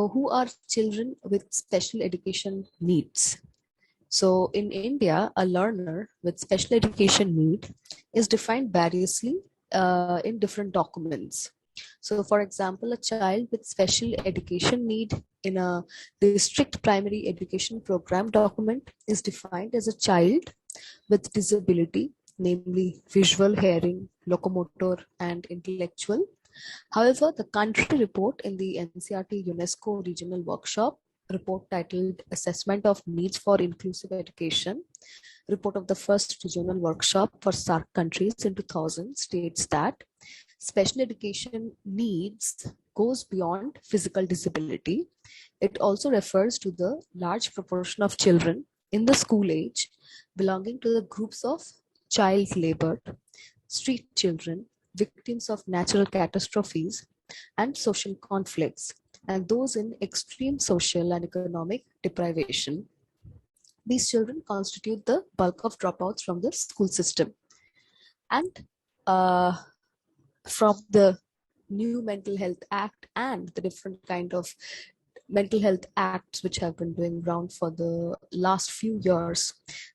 who are children with special education needs? So in India, a learner with special education need is defined variously in different documents. So for example, a child with special education need in a district primary education program document is defined as a child with disability, namely visual, hearing, locomotor, and intellectual. However, the country report in the NCERT UNESCO regional workshop report titled Assessment of Needs for Inclusive Education, report of the first regional workshop for SAARC countries in 2000 states that special education needs goes beyond physical disability. It also refers to the large proportion of children in the school age belonging to the groups of child labor, street children, victims of natural catastrophes, and social conflicts, and those in extreme social and economic deprivation. These children constitute the bulk of dropouts from the school system. And from the new Mental Health Act and the different kind of mental health acts which have been doing round for the last few years,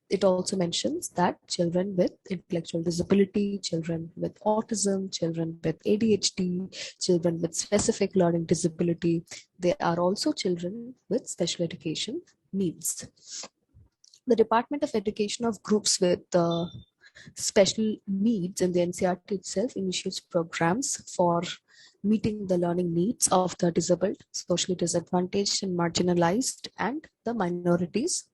it also mentions that children with intellectual disability, children with autism, children with ADHD, children with specific learning disability, they are also children with special education needs. The Department of Education of groups with special needs in the NCERT itself initiates programs for meeting the learning needs of the disabled, socially disadvantaged and marginalized, and the minorities.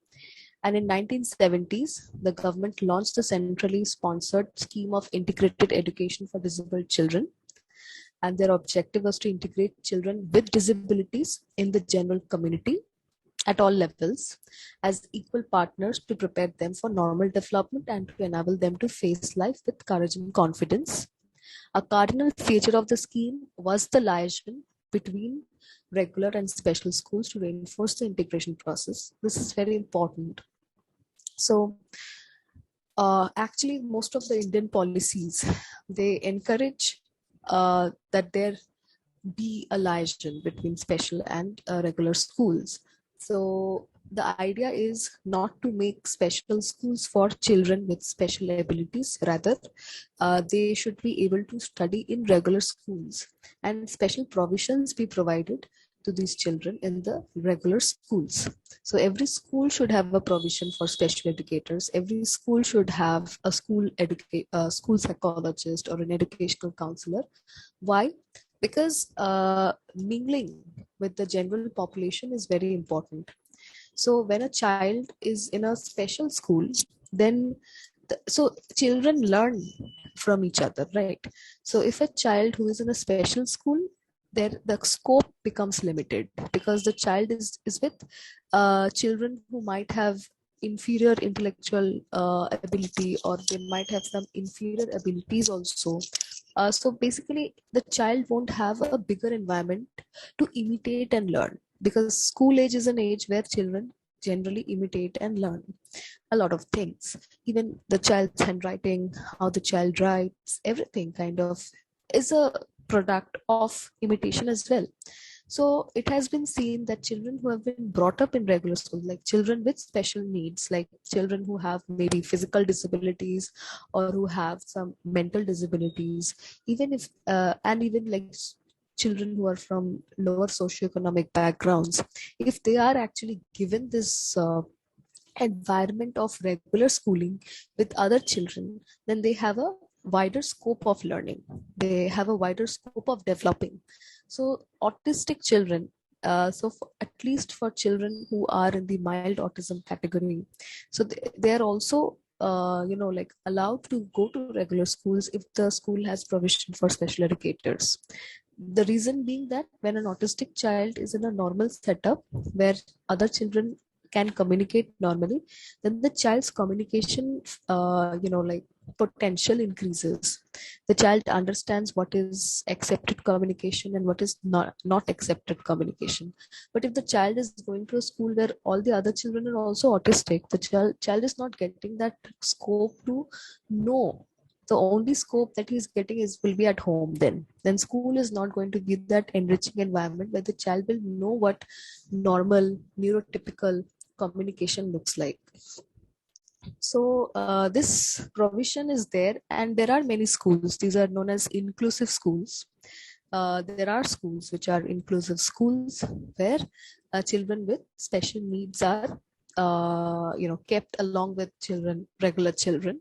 And in 1970s, the government launched the centrally sponsored scheme of integrated education for disabled children. And their objective was to integrate children with disabilities in the general community at all levels as equal partners to prepare them for normal development and to enable them to face life with courage and confidence. A cardinal feature of the scheme was the liaison between regular and special schools to reinforce the integration process. This is very important. So, actually, most of the Indian policies, they encourage that there be a liaison between special and regular schools. So the idea is not to make special schools for children with special abilities. Rather, they should be able to study in regular schools and special provisions be provided to these children in the regular schools. So every school should have a provision for special educators. Every school should have a school psychologist or an educational counselor. Why? Because mingling with the general population is very important. So when a child is in a special school, then so children learn from each other, right? So if a child who is in a special school, there the scope becomes limited because the child is with children who might have inferior intellectual ability, or they might have some inferior abilities also. So basically the child won't have a bigger environment to imitate and learn, because school age is an age where children generally imitate and learn a lot of things. Even the child's handwriting, how the child writes, everything kind of is a product of imitation as well. So it has been seen that children who have been brought up in regular school, like children with special needs, like children who have maybe physical disabilities or who have some mental disabilities, even if and even like children who are from lower socioeconomic backgrounds, if they are actually given this environment of regular schooling with other children, then they have a wider scope of learning. They have a wider scope of developing. So autistic children, at least for children who are in the mild autism category, so they are also like allowed to go to regular schools if the school has provision for special educators. The reason being that when an autistic child is in a normal setup where other children can communicate normally, then the child's communication like potential increases. The child understands what is accepted communication and what is not accepted communication. But if the child is going to a school where all the other children are also autistic, the child is not getting that scope to know the only scope that he's getting is will be at home. Then school is not going to be that enriching environment where the child will know what normal neurotypical communication looks like. So this provision is there, and there are many schools. These are known as inclusive schools. There are schools which are inclusive schools where children with special needs are kept along with children, regular children.